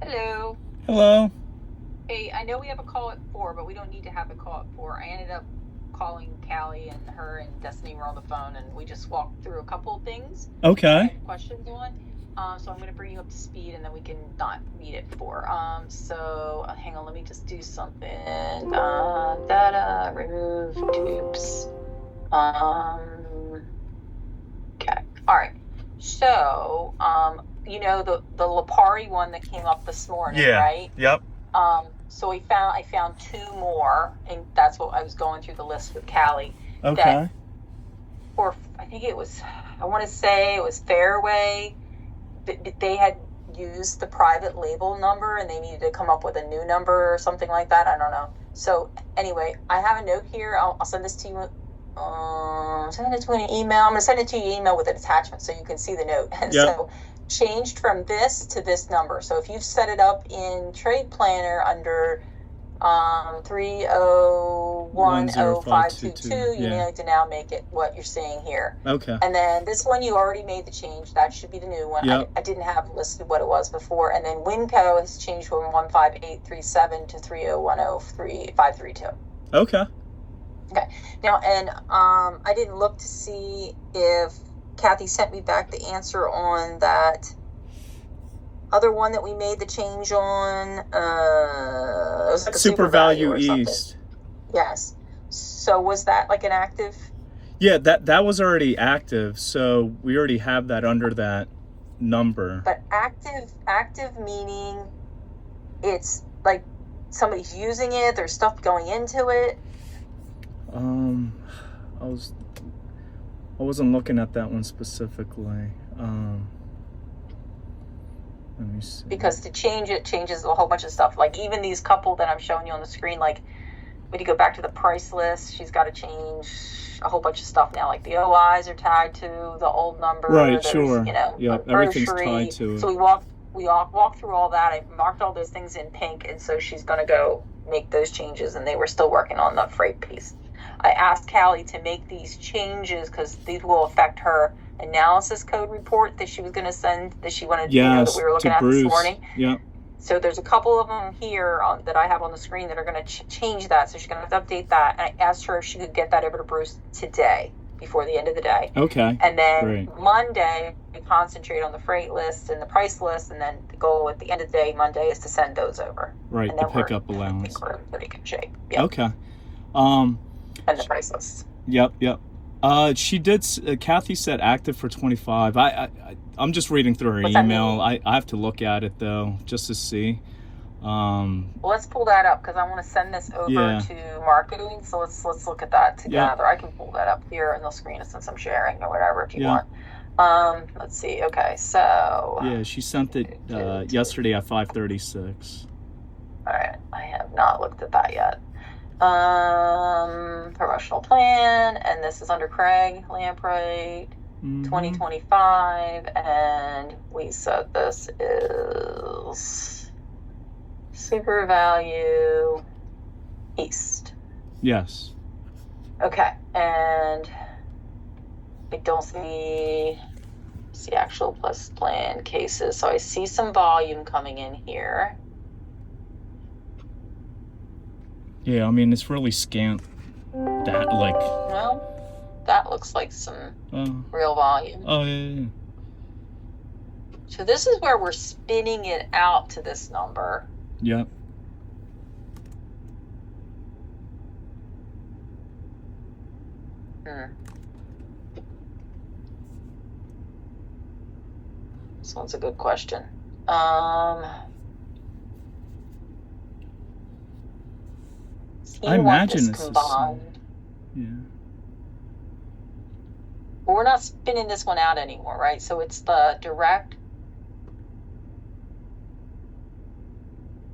Hello. Hello. Hey, I know we have a call at 4, but we don't need to have a call at 4. I ended up calling Callie, and her and Destiny were on the phone, and we just walked through a couple of things that I Okay. had questions on. So I'm going to bring you up to speed, and then we can not meet at 4. Hang on, let me just do something. Data, remove tubes. Okay. All right. So, the Lipari one that came up this morning, Yeah. right? Yep. So I found two more, and that's what I was going through the list with Callie. That, Okay. or I think it was, I want to say it was Fairway. They had used the private label number, and they needed to come up with a new number or something like that. I don't know. So anyway, I have a note here. I'll send this to you. Send it to an email. I'm going to send it to your email with an attachment so you can see the note. And Yep. so changed from this to this number. So if you've set it up in Trade Planner under 3010522, you Yeah. need to now make it what you're seeing here. Okay. And then this one you already made the change. That should be the new one. Yep. I didn't have listed what it was before. And then Winco has changed from 15837 to 3010532. Okay. Okay. Now, and I didn't look to see if Kathy sent me back the answer on that other one that we made the change on. It was like a Super Value or something. East. Yes. So was that like an active? Yeah, that was already active, so we already have that under that number. But active meaning it's like somebody's using it, there's stuff going into it. I wasn't looking at that one specifically. Let me see. Because to change it changes a whole bunch of stuff. Like even these couple that I'm showing you on the screen, like when you go back to the price list, she's got to change a whole bunch of stuff now. Like the OIs are tied to the old number. Right, sure. Yep, everything's tied to it. So we walked through all that. I marked all those things in pink, and so she's going to go make those changes, and they were still working on the freight piece. I asked Callie to make these changes because these will affect her analysis code report that she was going to send, that she wanted that we were looking at Bruce. this morning. Yeah. So there's a couple of them here that I have on the screen that are going to change that. So she's going to have to update that. And I asked her if she could get that over to Bruce today before the end of the day. Okay. And then Great. Monday, we concentrate on the freight list and the price list. And then the goal at the end of the day, Monday, is to send those over. Right, and the pickup allowance. I think we're in pretty good shape. Yep. Okay. And the price list. Yep. She did. Kathy said active for 25. I'm just reading through her email. I have to look at it though, just to see. Well, let's pull that up because I want to send this over to marketing. So let's look at that together. I can pull that up here in the screen since I'm sharing or whatever if you want. Let's see. Okay, so yeah, she sent it yesterday at 5:36. All right, I have not looked at that yet. Promotional plan, and this is under Craig Lampright, 2025, and we said this is Super Value East. Yes. Okay, and I don't see actual plus plan cases, so I see some volume coming in here. Yeah, I mean, it's really scant. Well, that looks like some real volume. Oh, yeah. So this is where we're spinning it out to this number. Yep. This one's a good question. I imagine this combined. Yeah. But we're not spinning this one out anymore, right? So it's the direct.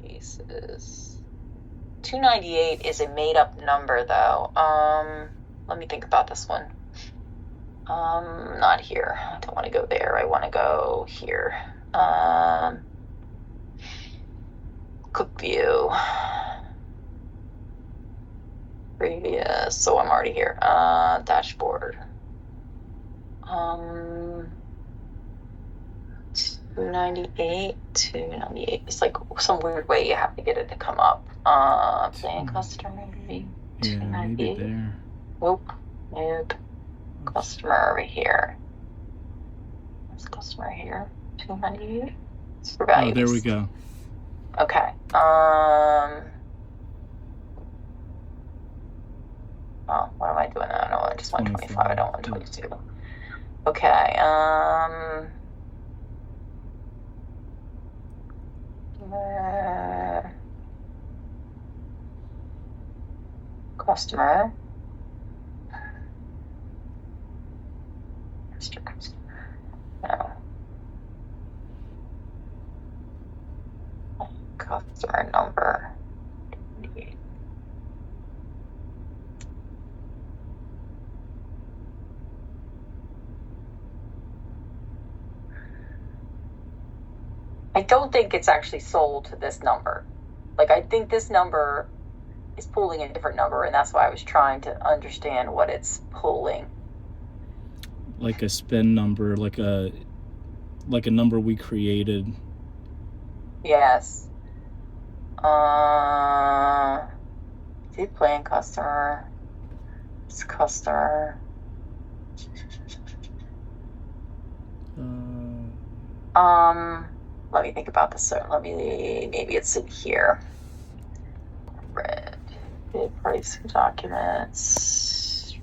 Pieces. 298 is a made-up number, though. Let me think about this one. Not here. I don't want to go there. I want to go here. Cook view. Previous. So I'm already here. Dashboard. 298, 298. It's like some weird way you have to get it to come up. Plan customer, maybe. Yeah, maybe there. Nope. Customer over here. There's customer here. 298. Super value. Oh, there we go. Okay. Oh, what am I doing now? No, I just want 25. I don't want 22. Okay. Customer. Mr. Customer. No. Customer number. I don't think it's actually sold to this number. Like, I think this number is pulling a different number, and that's why I was trying to understand what it's pulling. Like a spin number, like a number we created. Yes. Did plan customer. It's customer. Let me think about this. Maybe it's in here. Red. Bid price documents.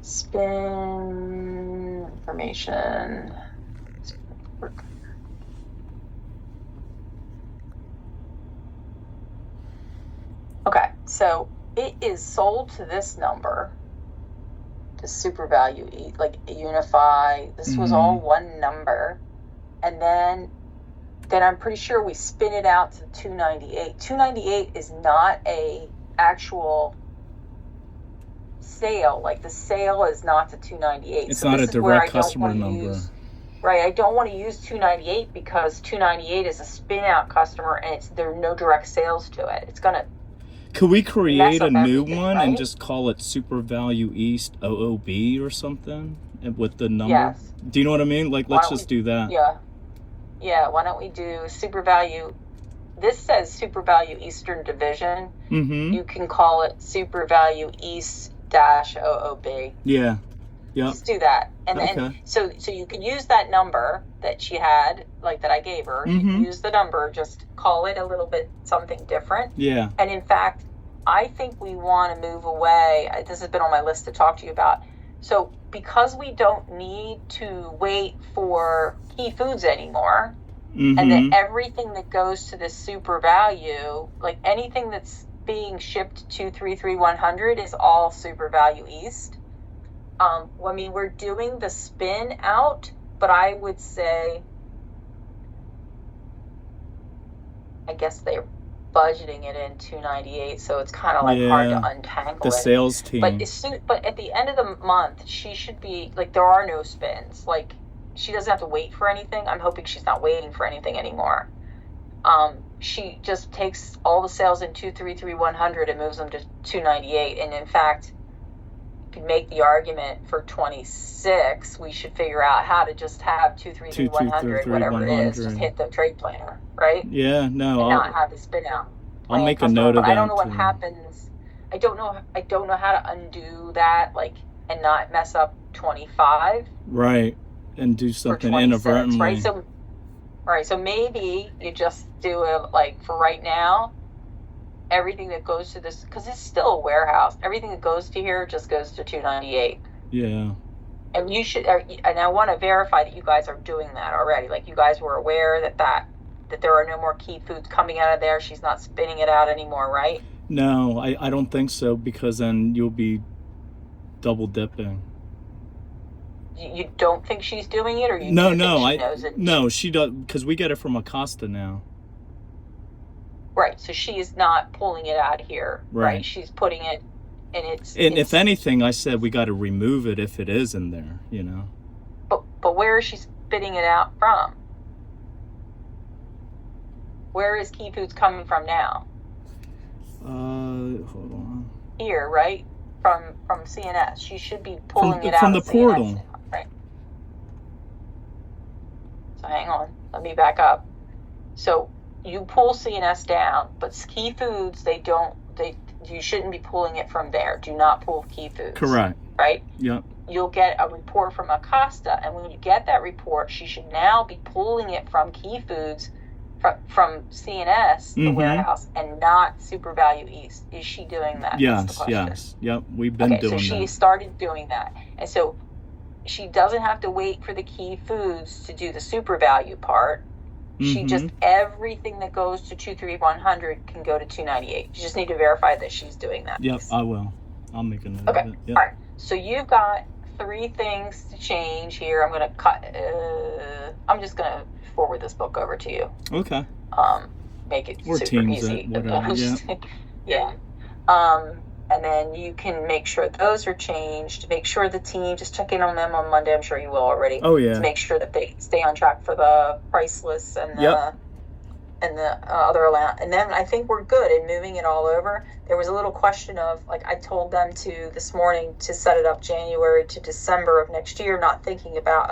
Spin information. Okay, so it is sold to this number. The super value, like Unify. This was all one number, and then I'm pretty sure we spin it out to 298. 298 is not a actual sale. Like, the sale is not to 298. It's not a direct customer number. Right, I don't want to use 298 because 298 is a spin out customer, and there are no direct sales to it. It's gonna. Could we create a new one, right? and just call it Super Value East OOB or something with the number? Yes. Do you know what I mean? Like, let's just do that. Yeah, why don't we do Super Value? This says Super Value Eastern Division. Mm-hmm. You can call it Super Value East -OOB. Yeah. Yep. Let's do that. And then so you can use that number that she had, like that I gave her. You can use the number, just call it a little bit something different. Yeah. And in fact, I think we want to move away. This has been on my list to talk to you about. So because we don't need to wait for key foods anymore, and that everything that goes to this super value, like anything that's being shipped to 33100 is all super value East. I mean, we're doing the spin out, but I would say, I guess they're budgeting it in 298, so it's kind of like hard to untangle the sales team. But at the end of the month, she should be like, there are no spins. Like, she doesn't have to wait for anything. I'm hoping she's not waiting for anything anymore. She just takes all the sales in 233-100 and moves them to 298, and in fact, could make the argument for 26 we should figure out how to just have 233-100, whatever it is, just hit the trade planner, right? Yeah, no, and not have the spin out. I'll make a note of that. I don't know what happens. I don't know how to undo that, like, and not mess up 25. Right, and do something inadvertently. Right, so maybe you just do it, like, for right now, everything that goes to this, because it's still a warehouse, everything that goes to here just goes to 298. Yeah. And you should, and I want to verify that you guys are doing that already. Like, you guys were aware that there are no more key foods coming out of there. She's not spinning it out anymore, right? No, I don't think so, because then you'll be double dipping. You don't think she's doing it, or you no, think she knows it? No, she does, because we get it from Acosta now. Right, so she is not pulling it out here, right? She's putting it, and it's... And if anything, I said we got to remove it if it is in there, you know? But where is she spitting it out from? Where is Key Foods coming from now? Hold on. Here, right? from CNS. She should be pulling it out from of the CNS portal. now, right? She should be pulling it out From the of CNS portal. now, right? So hang on, let me back up. So you pull CNS down, but Key Foods, you shouldn't be pulling it from there. Do not pull Key Foods. Correct. Right? Yep. You'll get a report from Acosta, and when you get that report, she should now be pulling it from Key Foods, from CNS, the warehouse, and not Super Value East. Is she doing that? Yes, That's the question. yes. Yep, we've been doing that. So she started doing that. And so she doesn't have to wait for the Key Foods to do the Super Value part. She just, everything that goes to 23100 can go to 298. You just need to verify that she's doing that. Yep, I will. I'll make a note of it. Yep. All right. So you've got 3 things to change here. I'm going to cut, I'm just going to forward this book over to you. Okay. Make it or super Teams easy. it, whatever. Yeah. And then you can make sure those are changed. Make sure the team, just check in on them on Monday. I'm sure you will already. Oh, yeah. To make sure that they stay on track for the price lists and the, other allowance. And then I think we're good in moving it all over. There was a little question of, like, I told them to this morning to set it up January to December of next year, not thinking about,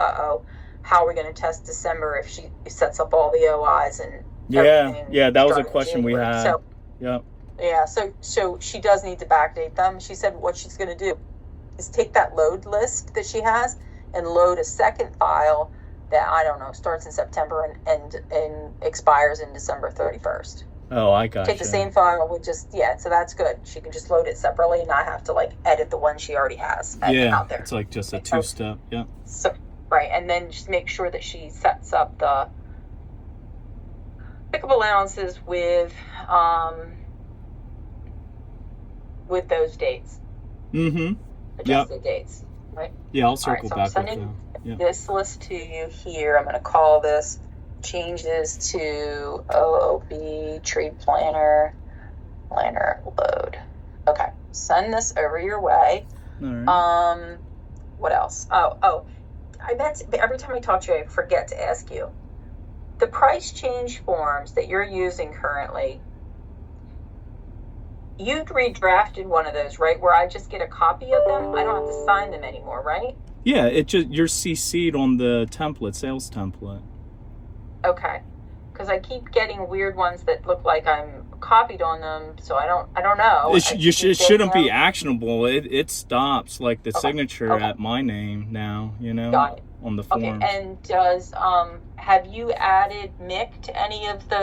how are we going to test December if she sets up all the OIs and everything. Yeah, that was a question we had. So, yep. Yeah, so she does need to backdate them. She said what she's going to do is take that load list that she has and load a second file that, I don't know, starts in September and expires in December 31st. Oh, I got Take the same file with just, so that's good. She can just load it separately and not have to, like, edit the one she already has out there. It's like just a 2-step, So, right, and then just make sure that she sets up the pickup allowances with those dates. Adjusted dates, right? Yeah, I'll circle back with you. This list to you here. I'm going to call this changes to OOB trade planner load. Okay, send this over your way. All right. What else? Oh, I meant every time I talk to you, I forget to ask you. The price change forms that you're using currently, you redrafted one of those, right? Where I just get a copy of them. I don't have to sign them anymore, right? Yeah, you're CC'd on the template, sales template. Okay, because I keep getting weird ones that look like I'm copied on them, so I don't know. It shouldn't be actionable. It stops like the signature at my name now. Got it. On the forms. Okay, and does have you added Mick to any of the